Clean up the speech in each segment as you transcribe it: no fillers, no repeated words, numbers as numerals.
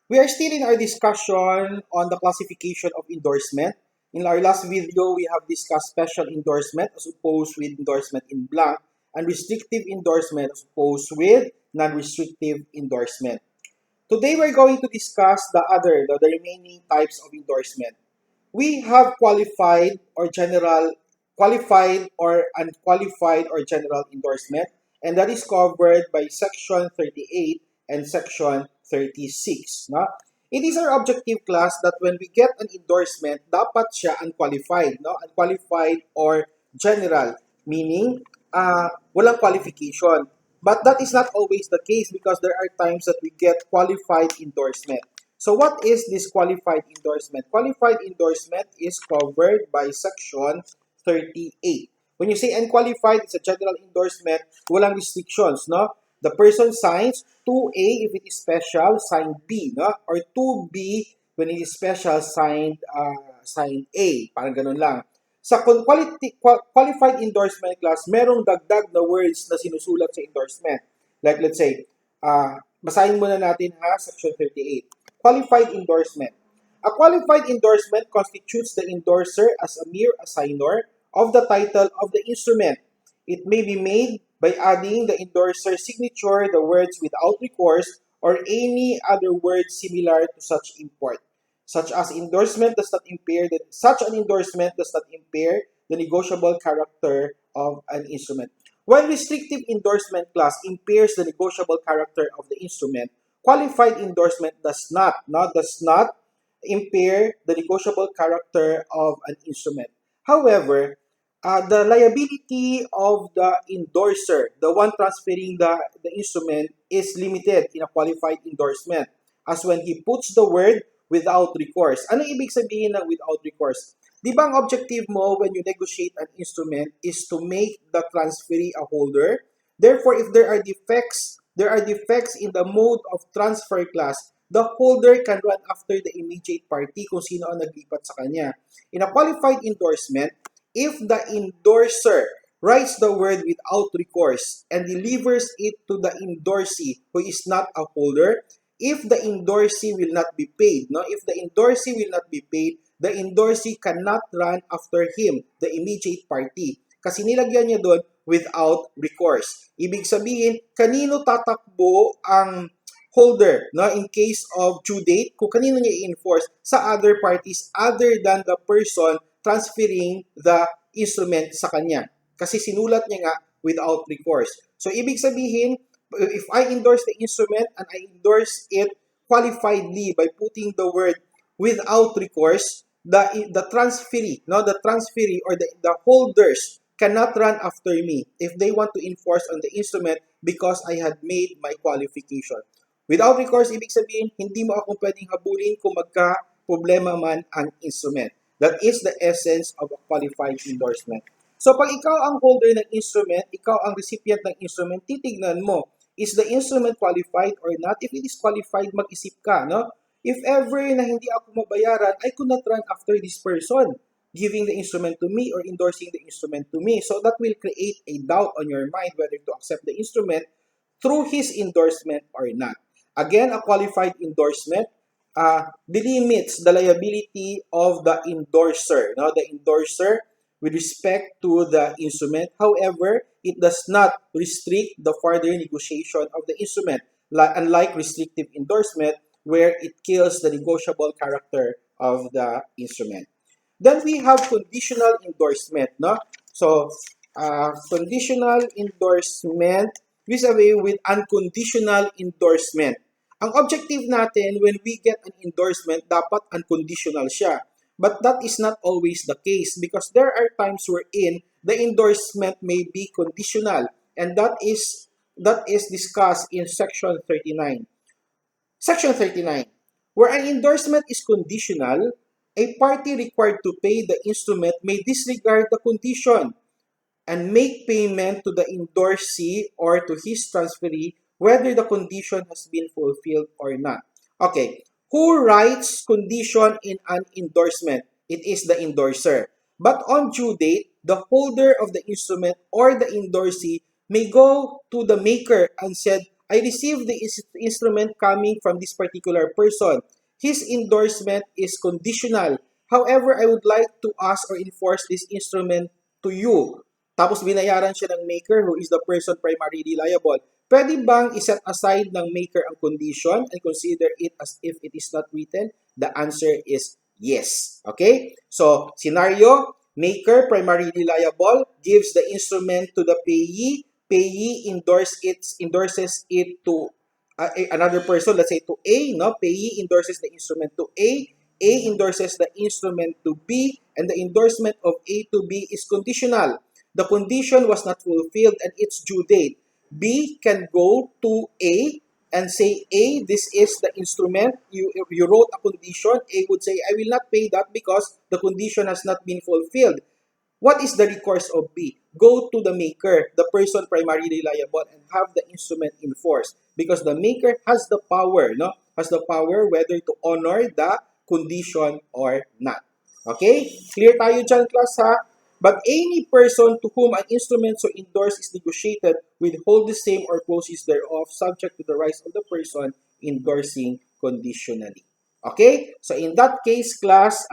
We are still in our discussion on the classification of endorsement. In our last video, we have discussed special endorsement as opposed with endorsement in blank and restrictive endorsement as opposed with non-restrictive endorsement. Today, we're going to discuss the remaining types of endorsement. We have qualified or unqualified or general endorsement, and that is covered by Section 38 and Section 36. No? It is our objective class that when we get an endorsement, dapat siya unqualified. No? Unqualified or general, meaning walang qualification. But that is not always the case because there are times that we get qualified endorsement. So what is this qualified endorsement? Qualified endorsement is covered by Section 38. When you say unqualified, it's a general endorsement, walang restrictions, no? The person signs 2A if it is special, sign B, no? Or 2B when it is special, sign A. Parang ganun lang. Sa qualified endorsement class, merong dagdag na words na sinusulat sa endorsement. Like let's say, basahin muna natin ha, Section 38. Qualified endorsement. A qualified endorsement constitutes the endorser as a mere assigner of the title of the instrument. It may be made by adding the endorser's signature, the words without recourse, or any other word similar to such import. Such an endorsement does not impair the negotiable character of an instrument. While restrictive endorsement class impairs the negotiable character of the instrument, qualified endorsement does not impair the negotiable character of an instrument. However, the liability of the endorser, the one transferring the instrument, is limited in a qualified endorsement as when he puts the word without recourse. Ano ibig sabihin ng without recourse? Di ba ang objective mo when you negotiate an instrument is to make the transferee a holder? Therefore, if there are defects in the mode of transfer class, the holder can run after the immediate party kung sino ang naglipat sa kanya. In a qualified endorsement, if the endorser writes the word without recourse and delivers it to the endorsee who is not a holder, if the endorsee will not be paid, the endorsee cannot run after him, the immediate party. Kasi nilagyan niya doon without recourse. Ibig sabihin, kanino tatakbo ang holder, no, in case of due date, kung kanino niya i-enforce sa other parties other than the person transferring the instrument sa kanya. Kasi sinulat niya nga without recourse. So, ibig sabihin, if I endorse the instrument and I endorse it qualifiedly by putting the word without recourse, the transferee or the holders cannot run after me if they want to enforce on the instrument because I had made my qualification. Without recourse, ibig sabihin, hindi mo ako pwedeng habulin kung magka-problema man ang instrument. That is the essence of a qualified endorsement. So, pag ikaw ang holder ng instrument, ikaw ang recipient ng instrument, titignan mo, is the instrument qualified or not? If it is qualified, mag-isip ka, no? If ever na hindi ako mabayaran, I could not run after this person giving the instrument to me or endorsing the instrument to me. So that will create a doubt on your mind whether to accept the instrument through his endorsement or not. Again, a qualified endorsement delimits the liability of the endorser, no? The endorser with respect to the instrument. However, it does not restrict the further negotiation of the instrument, unlike restrictive endorsement where it kills the negotiable character of the instrument. Then we have conditional endorsement, no? So, conditional endorsement vis-a-vis with unconditional endorsement. Ang objective natin when we get an endorsement, dapat unconditional siya. But that is not always the case because there are times wherein the endorsement may be conditional, and that is discussed in Section 39. Section 39. Where an endorsement is conditional, a party required to pay the instrument may disregard the condition and make payment to the endorsee or to his transferee whether the condition has been fulfilled or not. Okay. Who writes condition in an endorsement? It is the endorser. But on due date, the holder of the instrument or the endorsee may go to the maker and said, I received the instrument coming from this particular person. His endorsement is conditional. However, I would like to ask or enforce this instrument to you. Tapos binayaran siya ng maker who is the person primarily liable. Pwede bang iset aside ng maker ang condition and consider it as if it is not written? The answer is yes. Okay? So, scenario, maker primarily liable gives the instrument to the payee. Payee endorses it to another person, let's say to A, no? Payee endorses the instrument to A. A endorses the instrument to B, and the endorsement of A to B is conditional. The condition was not fulfilled and its due date. B can go to A and say, A, this is the instrument. You wrote a condition. A would say, I will not pay that because the condition has not been fulfilled. What is the recourse of B? Go to the maker, the person primarily liable, and have the instrument enforced because the maker has the power, no? Has the power whether to honor the condition or not. Okay? Clear tayo dyan, class, ha? But any person to whom an instrument so endorsed is negotiated will hold the same or proceeds thereof subject to the rights of the person endorsing conditionally. Okay? So in that case, class,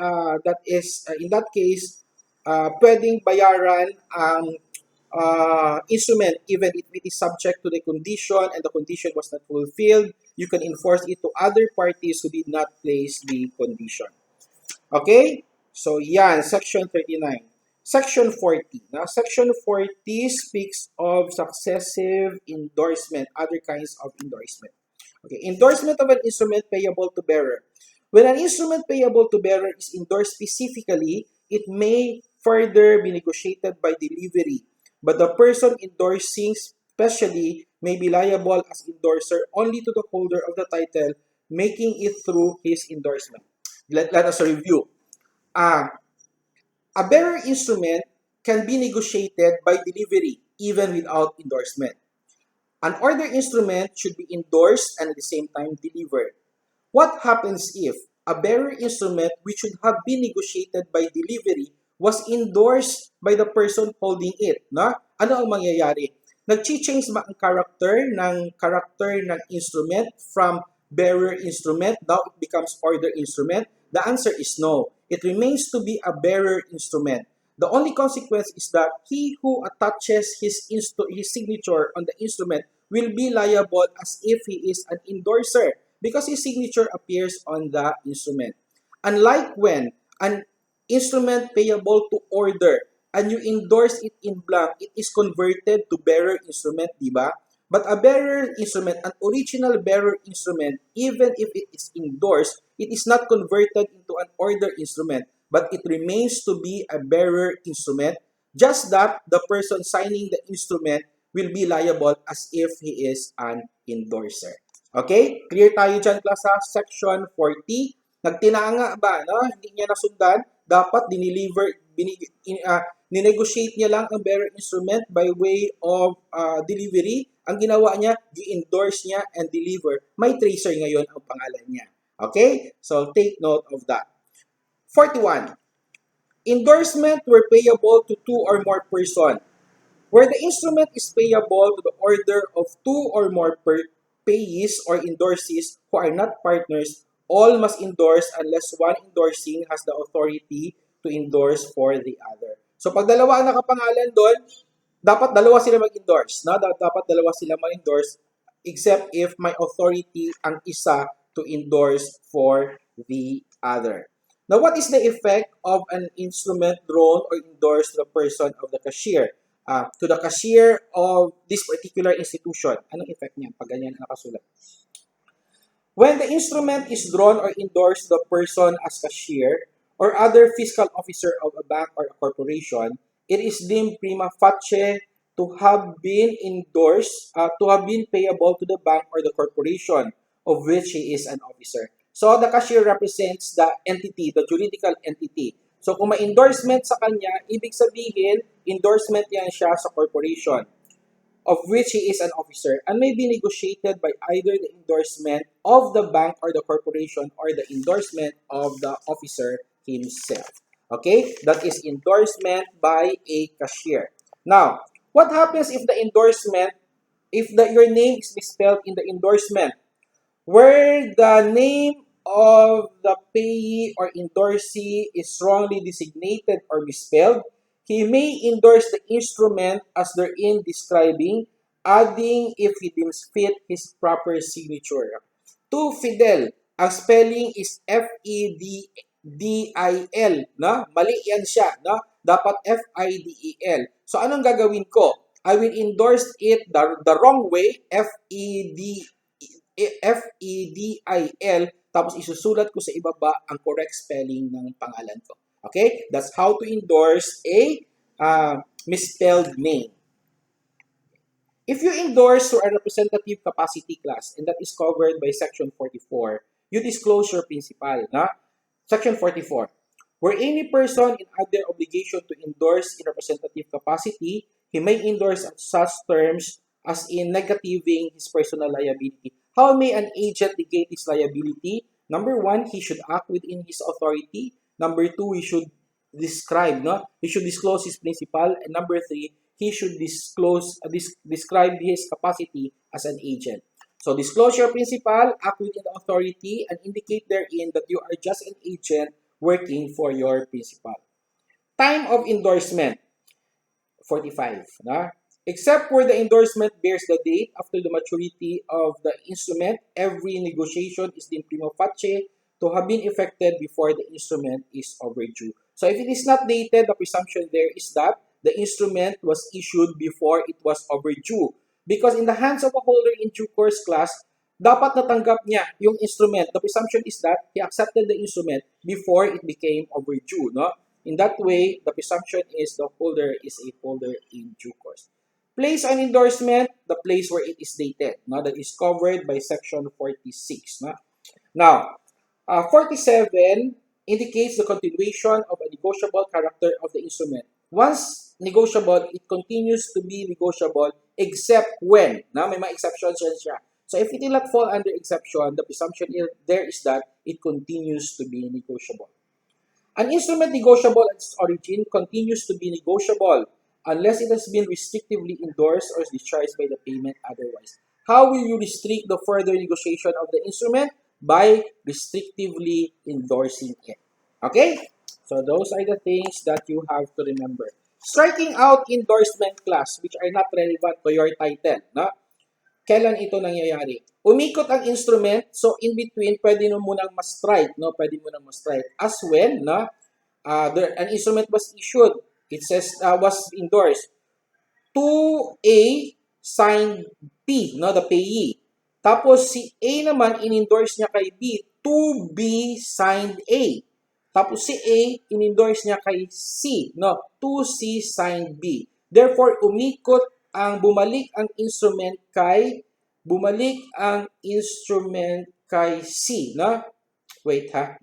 pwedeng bayaran ang instrument even if it is subject to the condition and the condition was not fulfilled. You can enforce it to other parties who did not place the condition. Okay? So, yan, Section 39. Section 40. Now, Section 40 speaks of successive endorsement, other kinds of endorsement. Okay, endorsement of an instrument payable to bearer. When an instrument payable to bearer is endorsed specifically, it may further be negotiated by delivery, but the person endorsing specially may be liable as endorser only to the holder of the title, making it through his endorsement. Let us review. A bearer instrument can be negotiated by delivery even without endorsement. An order instrument should be endorsed and at the same time delivered. What happens if a bearer instrument which should have been negotiated by delivery was endorsed by the person holding it? No? Ano ang mangyayari? Nag-change ba ang character ng instrument from bearer instrument? Now it becomes order instrument? The answer is no. It remains to be a bearer instrument. The only consequence is that he who attaches his signature on the instrument will be liable as if he is an endorser because his signature appears on the instrument. Unlike when an instrument payable to order and you endorse it in blank, it is converted to bearer instrument, diba? But a bearer instrument, an original bearer instrument, even if it is endorsed, it is not converted into an order instrument, but it remains to be a bearer instrument, just that the person signing the instrument will be liable as if he is an endorser. Okay? Clear tayo dyan, class, ha? Section 40. Nagtinanga ba? No? Hindi niya nasundan. Dapat ninegotiate niya lang ang bearer instrument by way of delivery. Ang ginawa niya, di-endorse niya and deliver. May tracer ngayon ang pangalan niya. Okay? So, take note of that. 41. Endorsement were payable to two or more persons. Where the instrument is payable to the order of two or more payees or endorsees who are not partners, all must endorse unless one endorsing has the authority to endorse for the other. So pag dalawa ang nakapangalan doon, dapat dalawa sila mag-endorse. No? Dapat dalawa sila mag-endorse except if may authority ang isa to endorse for the other. Now, what is the effect of an instrument drawn or endorsed to the person of the cashier? To the cashier of this particular institution. Anong effect niya pag ganyan nakasulat? When the instrument is drawn or endorsed to the person as cashier or other fiscal officer of a bank or a corporation, it is deemed prima facie to have been endorsed, to have been payable to the bank or the corporation of which he is an officer. So, the cashier represents the entity, the juridical entity. So, kung may endorsement sa kanya, ibig sabihin, endorsement yan siya sa corporation of which he is an officer and may be negotiated by either the endorsement of the bank or the corporation or the endorsement of the officer himself. Okay? That is endorsement by a cashier. Now, what happens if the endorsement if your name is misspelled in the endorsement, where the name of the payee or endorsee is wrongly designated or misspelled, he may endorse the instrument as therein describing, adding if he deems fit his proper signature. To Fidel, ang spelling is F-E-D-D-I-L. No? Mali yan siya. No? Dapat F-I-D-E-L. So anong gagawin ko? I will endorse it the wrong way, F-E-D-I-L, tapos isusulat ko sa ibaba ang correct spelling ng pangalan ko. Okay? That's how to endorse a misspelled name. If you endorse to a representative capacity class, and that is covered by Section 44, you disclose your principal. Na? Section 44, where any person in under obligation to endorse in representative capacity, he may endorse at such terms as in negativing his personal liability. How may an agent negate his liability? Number one, he should act within his authority. Number two, he should describe, no? He should disclose his principal. And number three, he should describe his capacity as an agent. So disclose your principal, act within the authority, and indicate therein that you are just an agent working for your principal. Time of endorsement, 45. Na? Except where the endorsement bears the date after the maturity of the instrument, every negotiation is deemed prima facie to have been effected before the instrument is overdue. So if it is not dated, the presumption there is that the instrument was issued before it was overdue. Because in the hands of a holder in due course class, dapat natanggap niya yung instrument. The presumption is that he accepted the instrument before it became overdue. No? In that way, the presumption is the holder is a holder in due course. Place on endorsement, the place where it is dated. No? That is covered by Section 46. No? Now, 47 indicates the continuation of a negotiable character of the instrument. Once negotiable, it continues to be negotiable except when. Na, may mga exceptions siya. So if it will not fall under exception, the presumption there is that it continues to be negotiable. An instrument negotiable at its origin continues to be negotiable unless it has been restrictively endorsed or discharged by the payment otherwise. How will you restrict the further negotiation of the instrument? By restrictively endorsing it. Okay? So those are the things that you have to remember. Striking out endorsement class which are not relevant to your title. No? Kailan ito nangyayari? Umikot ang instrument, so in between, pwede mo munang ma-strike. No? Pwede mo nang ma-strike. As when no? An instrument was issued, it says, was endorsed. 2A signed P, no? The payee. Tapos si A naman, in-endorse niya kay B, 2B signed A. Tapos si A, in-endorse niya kay C, no? 2C signed B. Therefore, bumalik ang instrument kay C, no? Wait, ha?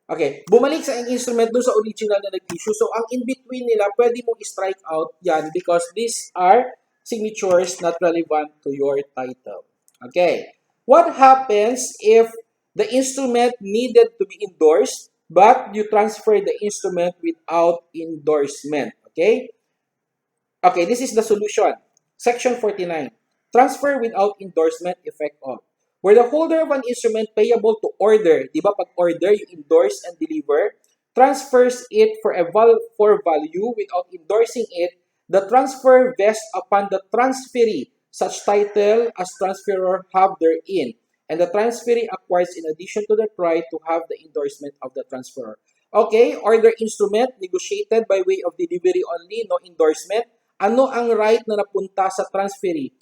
Okay, bumalik sa instrument doon sa original na nag-issue. So, ang in-between nila, pwede mong strike out yan because these are signatures not relevant to your title. Okay, what happens if the instrument needed to be endorsed but you transfer the instrument without endorsement? Okay, this is the solution. Section 49. Transfer without endorsement effect of. Where the holder of an instrument payable to order, di ba pag order, you endorse and deliver, transfers it for value without endorsing it, the transfer vests upon the transferee such title as transferor have therein, and the transferee acquires in addition to the right to have the endorsement of the transferor. Okay, order instrument, negotiated by way of delivery only, no endorsement. Ano ang right na napunta sa transferee?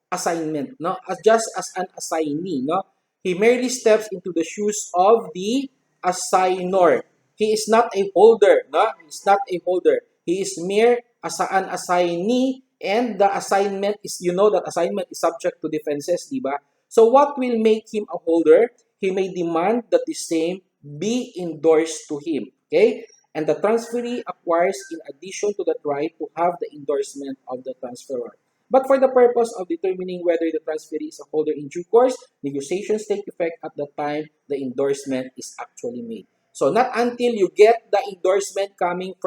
Assignment, no? Just as an assignee, no? He merely steps into the shoes of the assignor. He is not a holder, no? He is not a holder. He is mere as an assignee, and the assignment is, you know that assignment is subject to defenses, di ba? So what will make him a holder? He may demand that the same be endorsed to him, okay? And the transferee acquires in addition to that right to have the endorsement of the transferor. But for the purpose of determining whether the transferee is a holder in due course, negotiations take effect at the time the endorsement is actually made. So not until you get the endorsement coming from